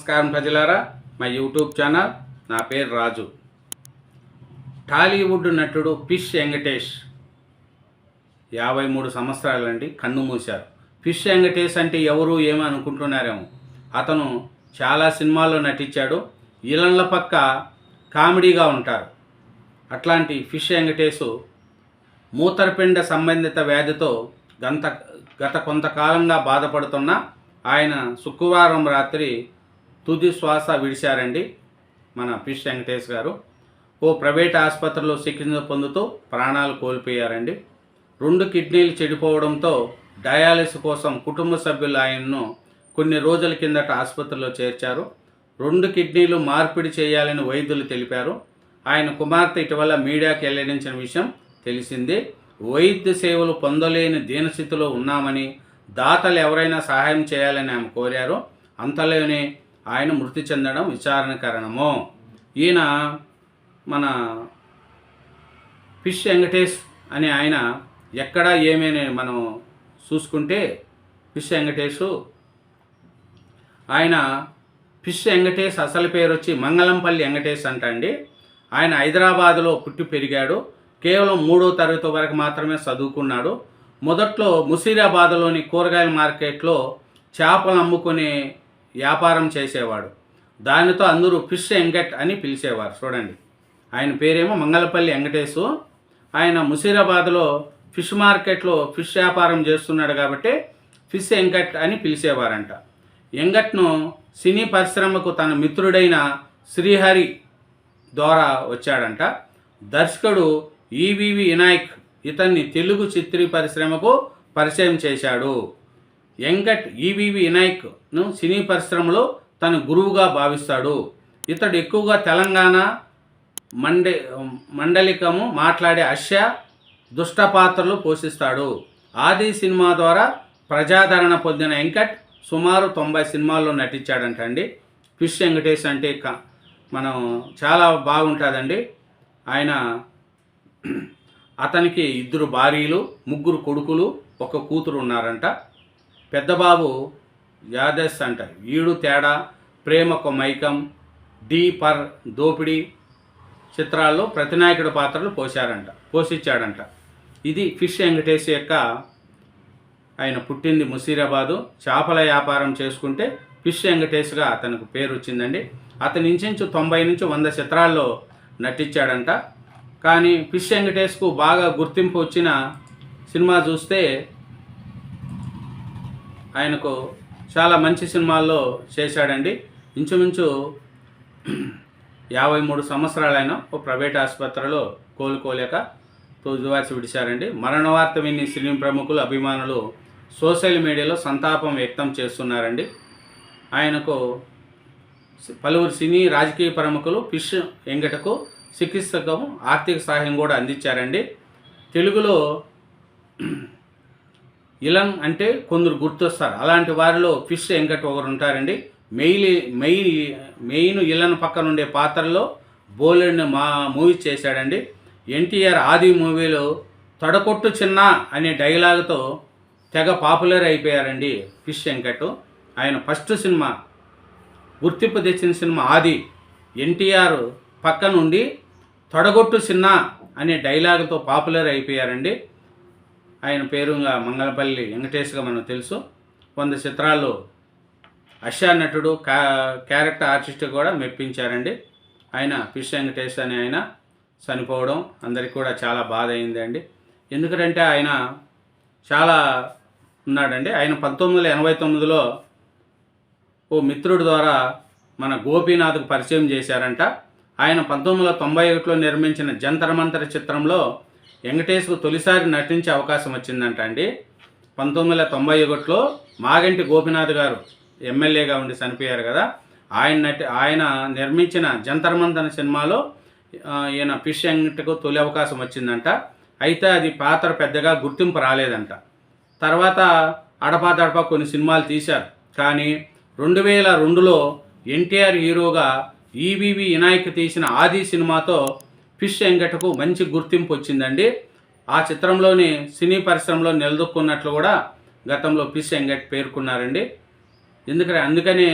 నమస్కారం ప్రజలారా, మా యూట్యూబ్ ఛానల్. నా పేరు రాజు. టాలీవుడ్ నటుడు ఫిష్ వెంకటేష్ 53 సంవత్సరాలండి కన్ను మూశారు. ఫిష్ వెంకటేష్ అంటే ఎవరు ఏమో అనుకుంటున్నారేమో. అతను చాలా సినిమాల్లో నటించాడు. ఇళ్ళ పక్క కామెడీగా ఉంటారు. అట్లాంటి ఫిష్ వెంకటేష్ మూత్రపిండ సంబంధిత వ్యాధితో గత కొంతకాలంగా బాధపడుతున్న ఆయన శుక్రవారం రాత్రి తుది శ్వాస విడిచారండి. మన ఫిష్ వెంకటేష్ గారు ఓ ప్రైవేట్ ఆసుపత్రిలో చికిత్స పొందుతూ ప్రాణాలు కోల్పోయారండి. 2 కిడ్నీలు చెడిపోవడంతో డయాలిసిస్ కోసం కుటుంబ సభ్యులు ఆయన్ను కొన్ని రోజుల కిందట ఆసుపత్రిలో చేర్చారు. 2 కిడ్నీలు మార్పిడి చేయాలని వైద్యులు తెలిపారు. ఆయన కుమార్తె ఇటీవల మీడియాకి వెల్లడించిన విషయం తెలిసిందే. వైద్య సేవలు పొందలేని దీనస్థితిలో ఉన్నామని, దాతలు ఎవరైనా సహాయం చేయాలని ఆమె కోరారు. అంతలోనే ఆయన మృతి చెందడం విచారణ కారణము. ఈయన మన ఫిష్ వెంకటేష్ అని ఆయన ఎక్కడ ఏమేని మనం చూసుకుంటే ఫిష్ వెంకటేష్ అసలు పేరు వచ్చి మంగళంపల్లి వెంకటేష్ అంట అండి. ఆయన హైదరాబాదులో పుట్టి పెరిగాడు. కేవలం 3వ తరగతి వరకు మాత్రమే చదువుకున్నాడు. మొదట్లో ముసీరాబాద్లోని కూరగాయల మార్కెట్లో చేపలు అమ్ముకునే వ్యాపారం చేసేవాడు. దానితో అందరూ ఫిష్ వెంకట్ అని పిలిచేవారు. చూడండి, ఆయన పేరేమో మంగళపల్లి వెంకటేష్. ఆయన ముసీరాబాద్లో ఫిష్ మార్కెట్లో ఫిష్ వ్యాపారం చేస్తున్నాడు కాబట్టి ఫిష్ వెంకట్ అని పిలిచేవారంట. వెంకట్ను సినీ పరిశ్రమకు తన మిత్రుడైన శ్రీహరి ద్వారా వచ్చాడంట. దర్శకుడు ఈవీవి వినాయక్ ఇతన్ని తెలుగు చిత్రీ పరిశ్రమకు పరిచయం చేశాడు. వెంకట్ ఈవీవి వినాయక్ను సినీ పరిశ్రమలో తన గురువుగా భావిస్తాడు. ఇతడు ఎక్కువగా తెలంగాణ మండలికము మాట్లాడే హాస్య దుష్ట పాత్రలు పోషిస్తాడు. ఆది సినిమా ద్వారా ప్రజాదరణ పొందిన వెంకట్ సుమారు 90 సినిమాల్లో నటించాడంటండి. ఫిష్ వెంకటేష్ అంటే మనం చాలా బాగుంటుందండి. అతనికి 2 భార్యలు, 3 కొడుకులు, 1 కూతురు ఉన్నారంట. పెద్ద బాబు యాదస్ అంట. ఈడు తేడా, ప్రేమకు మైకం, డి పర్ దోపిడీ చిత్రాల్లో ప్రతినాయకుడి పాత్రలు పోషించాడంట. ఇది ఫిష్ వెంకటేష్ యొక్క ఆయన పుట్టింది ముసీరాబాదు. చేపల వ్యాపారం చేసుకుంటే ఫిష్ వెంకటేష్గా అతనికి పేరు వచ్చిందండి. అతని ఇంచుమించు 90 నుంచి 100 చిత్రాల్లో నటించాడంట. కానీ ఫిష్ వెంకటేష్కు బాగా గుర్తింపు వచ్చిన సినిమా చూస్తే ఆయనకు చాలా మంచి సినిమాల్లో చేశాడండి. ఇంచుమించు 53 సంవత్సరాలైన ఓ ప్రైవేట్ ఆసుపత్రిలో కోలుకోలేక తుదివాసి విడిచారండి. మరణ వార్త విని సినీ ప్రముఖులు, అభిమానులు సోషల్ మీడియాలో సంతాపం వ్యక్తం చేస్తున్నారండి. ఆయనకు పలువురు సినీ రాజకీయ ప్రముఖులు ఫిష్ వెంకటకు చికిత్సకు ఆర్థిక సహాయం కూడా అందించారండి. తెలుగులో ఇలన్ అంటే కొందరు గుర్తొస్తారు. అలాంటి వారిలో ఫిష్ వెంకట్ ఒకరు ఉంటారండి. మెయిన్ ఇలన్ పక్కన ఉండే పాత్రలో బోలెడ్ని మూవీ చేశాడండి. ఎన్టీఆర్ ఆది మూవీలో తొడకొట్టు చిన్న అనే డైలాగ్తో తెగ పాపులర్ అయిపోయారండి ఫిష్ వెంకట్. ఆయన ఫస్ట్ సినిమా గుర్తింపు తెచ్చిన సినిమా ఆది. ఎన్టీఆర్ పక్క నుండి తొడగొట్టు చిన్న అనే డైలాగ్తో పాపులర్ అయిపోయారండి. ఆయన పేరుగా మంగళపల్లి వెంకటేష్గా మనకు తెలుసు. 100 చిత్రాల్లో హాస్య నటుడు, క్యారెక్టర్ ఆర్టిస్ట్ కూడా మెప్పించారండి. ఆయన ఫిష్ వెంకటేష్ అని ఆయన చనిపోవడం అందరికీ కూడా చాలా బాధ అయిందండి. ఎందుకంటే ఆయన చాలా ఉన్నాడండి. ఆయన 1989లో ఓ మిత్రుడి ద్వారా మన గోపీనాథ్కు పరిచయం చేశారంట. ఆయన 1991లో నిర్మించిన జంతర్ మంతర్ చిత్రంలో వెంకటేష్కు తొలిసారి నటించే అవకాశం వచ్చిందంట అండి. 1991లో మాగంటి గోపీనాథ్ గారు ఎమ్మెల్యేగా ఉండి చనిపోయారు కదా, ఆయన నిర్మించిన జంతర్ మంతర్ సినిమాలో ఈయన ఫిష్ వెంకటకు తొలి అవకాశం వచ్చిందంట. అయితే అది పాత్ర పెద్దగా గుర్తింపు రాలేదంట. తర్వాత అడపాదడపా కొన్ని సినిమాలు తీశారు. కానీ 2002లో ఎన్టీఆర్ హీరోగా ఈవీవి వినాయక్ తీసిన ఆది సినిమాతో ఫిష్ వెంకటకు మంచి గుర్తింపు వచ్చిందండి. ఆ చిత్రంలోని సినీ పరిశ్రమలో నిలదొక్కున్నట్లు కూడా గతంలో ఫిష్ వెంకట్ పేర్కొన్నారండి. అందుకని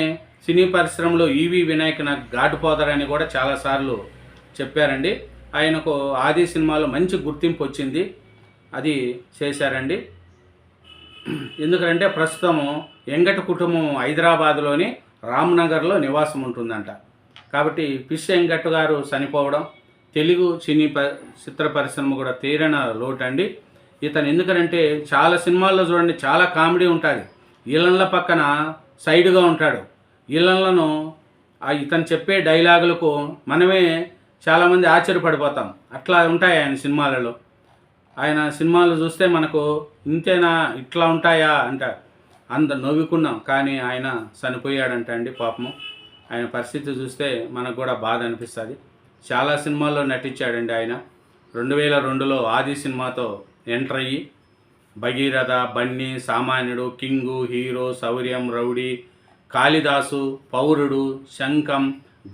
సినీ పరిశ్రమలో ఈవి వినాయక్ నాకు గాడ్ ఫాదర్ అని కూడా చాలాసార్లు చెప్పారండి. ఆయనకు ఆది సినిమాలో మంచి గుర్తింపు వచ్చింది, అది చేశారండి. ఎందుకంటే ప్రస్తుతం వెంకట కుటుంబం హైదరాబాద్లోని రామ్నగర్లో నివాసం ఉంటుందంట. కాబట్టి ఫిష్ వెంకట్ గారు చనిపోవడం తెలుగు చిత్ర పరిశ్రమ కూడా తీరన లోటు అండి. ఇతను ఎందుకంటే చాలా సినిమాల్లో చూడండి, చాలా కామెడీ ఉంటుంది, ఇళ్ళ పక్కన సైడ్గా ఉంటాడు. ఇళ్ళను ఇతను చెప్పే డైలాగులకు మనమే చాలామంది ఆశ్చర్యపడిపోతాం, అట్లా ఉంటాయి ఆయన సినిమాలలో. ఆయన సినిమాలు చూస్తే మనకు ఇంతేనా, ఇట్లా ఉంటాయా అంట అంత నవ్వుకున్నాం. కానీ ఆయన చనిపోయాడంట అండి పాపము. ఆయన పరిస్థితి చూస్తే మనకు కూడా బాధ అనిపిస్తుంది. చాలా సినిమాల్లో నటించాడండి ఆయన. 2002లో ఆది సినిమాతో ఎంటర్ అయ్యి భగీరథ, బన్నీ, సామాన్యుడు, కింగు, హీరో, శౌర్యం, రౌడీ, కాళిదాసు, పౌరుడు, శంఖం,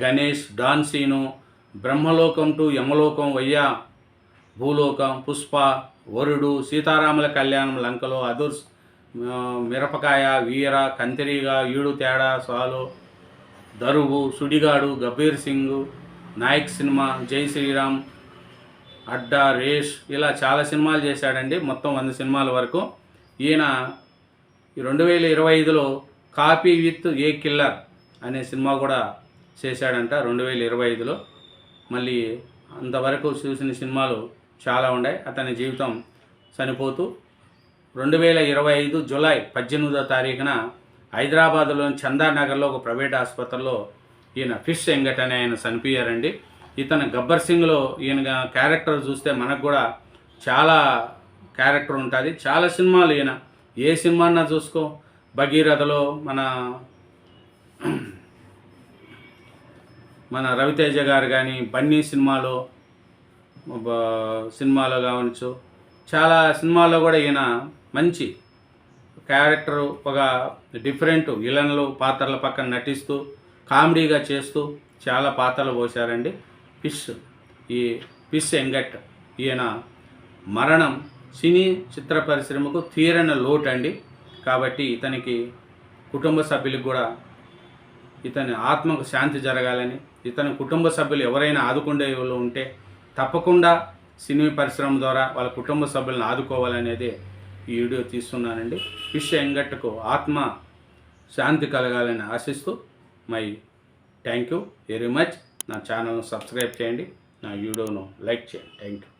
గణేష్, డాన్సీను, బ్రహ్మలోకం టు యమలోకం, వయ్యా భూలోకం, పుష్ప, వరుడు, సీతారాముల కళ్యాణం, లంకలో, అదుర్స్, మిరపకాయ, వీర, కంతిరిగా, ఈడు తేడా, సాలో, దరువు, సుడిగాడు, గబ్బీర్ సింగ్, నాయక్ సినిమా, జై శ్రీరామ్, అడ్డా, రేష్, ఇలా చాలా సినిమాలు చేశాడండి. మొత్తం 100 సినిమాల వరకు. ఈయన 2025లో కాపీ విత్ ఏ కిల్లర్ అనే సినిమా కూడా చేశాడంట 2025లో. మళ్ళీ అంతవరకు చూసిన సినిమాలు చాలా ఉన్నాయి. అతని జీవితం చనిపోతూ 2025 జూలై 18వ తారీఖున హైదరాబాద్లోని చందానగర్లో ఒక ప్రైవేట్ ఆసుపత్రిలో ఈయన ఫిష్ వెంకట్ అనే ఆయన చనిపోయారండి. ఇతను గబ్బర్ సింగ్లో ఈయన క్యారెక్టర్ చూస్తే మనకు కూడా చాలా క్యారెక్టర్ ఉంటుంది. చాలా సినిమాలు ఈయన ఏ సినిమా అన్నా చూసుకో, భగీరథలో మన రవితేజ గారు కానీ, బన్నీ సినిమాలో కావచ్చు, చాలా సినిమాల్లో కూడా ఈయన మంచి క్యారెక్టరు, ఒక డిఫరెంట్ విలన్లు పాత్రల పక్కన నటిస్తూ కామెడీగా చేస్తూ చాలా పాత్రలు పోశారండి. ఈ ఫిష్ వెంకట్ ఈయన మరణం సినీ చిత్ర పరిశ్రమకు తీరని లోటు అండి. కాబట్టి ఇతనికి కుటుంబ సభ్యులకు కూడా ఇతని ఆత్మకు శాంతి జరగాలని, ఇతని కుటుంబ సభ్యులు ఎవరైనా ఆదుకునే వాళ్ళు ఉంటే తప్పకుండా సినీ పరిశ్రమ ద్వారా వాళ్ళ కుటుంబ సభ్యులను ఆదుకోవాలనేది ఈ వీడియో తీస్తున్నానండి. ఫిష్ వెంకట్కు ఆత్మ శాంతి కలగాలని ఆశిస్తూ థ్యాంక్ యూ వెరీ మచ్. నా ఛానల్ను సబ్స్క్రైబ్ చేయండి, నా వీడియోను లైక్ చేయండి. Thank you.